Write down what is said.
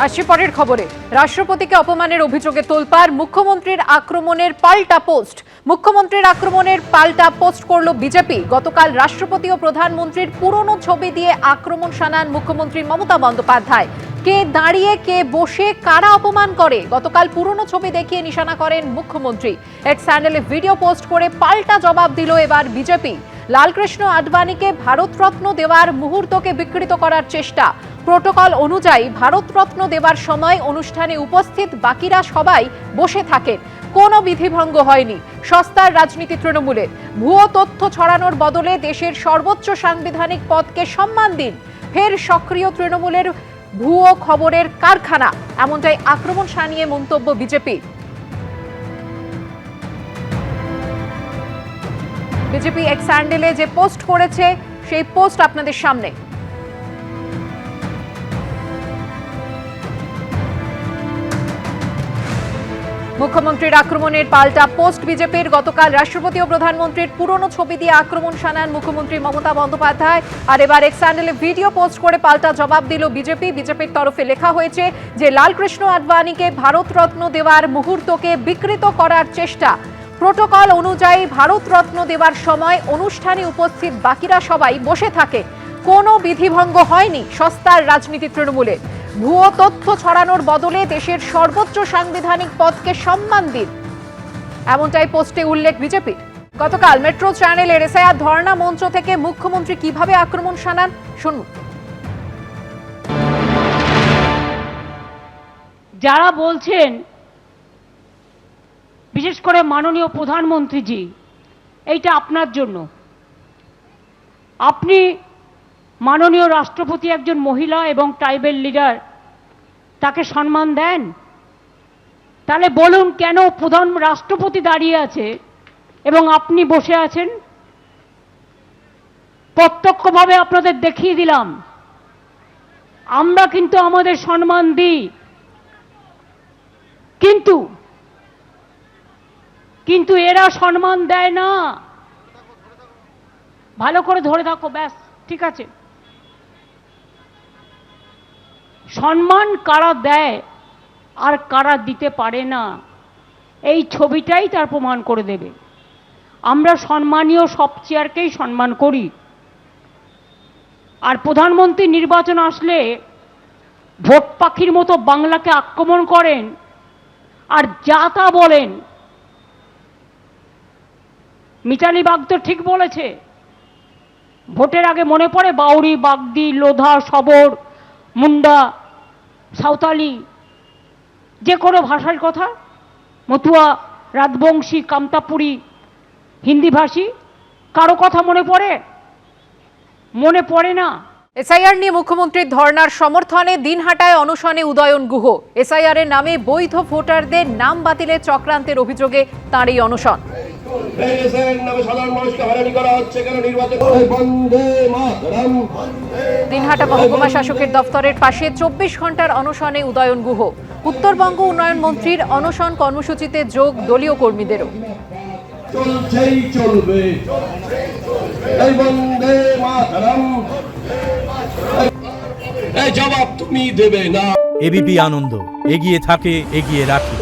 আসছি পরের খবরে। রাষ্ট্রপতিকে অপমানের অভিযোগে তোলপাড়, মুখ্যমন্ত্রীর আক্রমণের পাল্টা পোস্ট। মুখ্যমন্ত্রীর আক্রমণের পাল্টা পোস্ট করল বিজেপি। গতকাল রাষ্ট্রপতি ও প্রধানমন্ত্রীর পুরনো ছবি দিয়ে আক্রমণ শানান মুখ্যমন্ত্রী মমতা বন্দ্যোপাধ্যায়। কে দাঁড়িয়ে কে বসে কারা অপমান করে, গতকাল পুরনো ছবি দেখিয়ে নিশানা করেন মুখ্যমন্ত্রী। এক্স হ্যান্ডেলে ভিডিও পোস্ট করে পাল্টা জবাব দিল এবার বিজেপি। লালকৃষ্ণ আডবাণীকে ভারতরত্ন দেওয়ার মুহূর্তকে বিকৃত করার চেষ্টা। প্রোটোকল অনুযায়ী ভারতরত্ন দেওয়ার সময় অনুষ্ঠানে উপস্থিত বাকিরা সবাই বসে থাকেন, কোনো বিধিভঙ্গ হয়নি। সস্তার রাজনীতি তৃণমূলের। ভুয়ো তথ্য ছড়ানোর বদলে দেশের সর্বোচ্চ সাংবিধানিক পদকে সম্মান দিন। ফের সক্রিয় তৃণমূলের ভুয়ো খবরের কারখানা, এমনটাই আক্রমণ শানিয়ে মন্তব্য বিজেপি। বিজেপি এক্স হ্যান্ডেলে যে পোস্ট করেছে সেই পোস্ট আপনাদের সামনে। মুখ্যমন্ত্রীর আক্রমণের পাল্টা পোস্ট বিজেপির। গতকাল রাষ্ট্রপতি ও প্রধানমন্ত্রীর পুরনো ছবি দিয়ে আক্রমণ শানান মুখ্যমন্ত্রী মমতা বন্দ্যোপাধ্যায়। আর এবার এক্স হ্যান্ডেলে ভিডিও পোস্ট করে পাল্টা জবাব দিল বিজেপি। বিজেপির তরফে লেখা হয়েছে যে লালকৃষ্ণ আডবাণীকে ভারতরত্ন দেওয়ার মুহূর্তকে বিকৃত করার চেষ্টা। প্রোটোকল অনুযায়ী ভারতরত্ন দেওয়ার সময় অনুষ্ঠানে উপস্থিত বাকিরা সবাই বসে থাকে, কোনো বিধিভঙ্গ হয়নি। সস্তার রাজনীতি তৃণমূলের। ভুয়ো তথ্য ছড়ানোর বদলে দেশের সর্বোচ্চ সাংবিধানিক পদকে সম্মান দিন, এমনটাই পোস্টে উল্লেখ বিজেপির। গতকাল মেট্রো চ্যানেলের এসআইআর ধর্ণা মঞ্চ থেকে মুখ্যমন্ত্রী কিভাবে আক্রমণ শানান শুনুন। যারা বলছেন, বিশেষ করে মাননীয় প্রধানমন্ত্রীজি, এইটা আপনার জন্য। আপনি মাননীয় রাষ্ট্রপতি একজন মহিলা এবং ট্রাইবেল লিডার, তাকে সম্মান দেন? তাহলে বলুন কেন প্রধান রাষ্ট্রপতি দাঁড়িয়ে আছে এবং আপনি বসে আছেন? প্রত্যক্ষভাবে আপনাদের দেখিয়ে দিলাম আমরা কিন্তু আমাদের সম্মান দিই, কিন্তু এরা সম্মান দেয় না। ভালো করে ধরে থাকো, ব্যাস ঠিক আছে। সম্মান কারা দেয় আর কারা দিতে পারে না, এই ছবিটাই তার প্রমাণ করে দেবে। আমরা সম্মানীয় সব চেয়ারকেই সম্মান করি, আর প্রধানমন্ত্রী নির্বাচন আসলে ভোট পাখির মতো বাংলাকে আক্রমণ করেন আর যা তা বলেন। মিতালি বাগ তো ঠিক বলেছে, ভোটের আগে মনে পড়ে বাউরি, বাগদি, লোধা, সবর, মুন্ডা, সাঁওতালি, যে কোনো ভাষার কথা, মতুয়া, রাজবংশী, কামতাপুরী, হিন্দিভাষী, কারো কথা মনে পড়ে? মনে পড়ে না। এসআইআর নিয়ে মুখ্যমন্ত্রীর ধর্নার সমর্থনে দিনহাটায় অনশনে উদয়ন গুহ। এসআইআর এর নামে বৈধ ভোটারদের নাম বাতিলের চক্রান্তের অভিযোগে তাঁর এই অনশন। দিনহাটা মহকুমা শাসকের দফতরের পাশে 24 ঘন্টার অনশনে উদয়ন গুহ। উত্তরবঙ্গ উন্নয়ন মন্ত্রীর অনশন কর্মসূচিতে যোগ দলীয় কর্মীদেরও। জবাব তুমি দেবে না। এবিপি আনন্দ, এগিয়ে থাকে, এগিয়ে রাখে।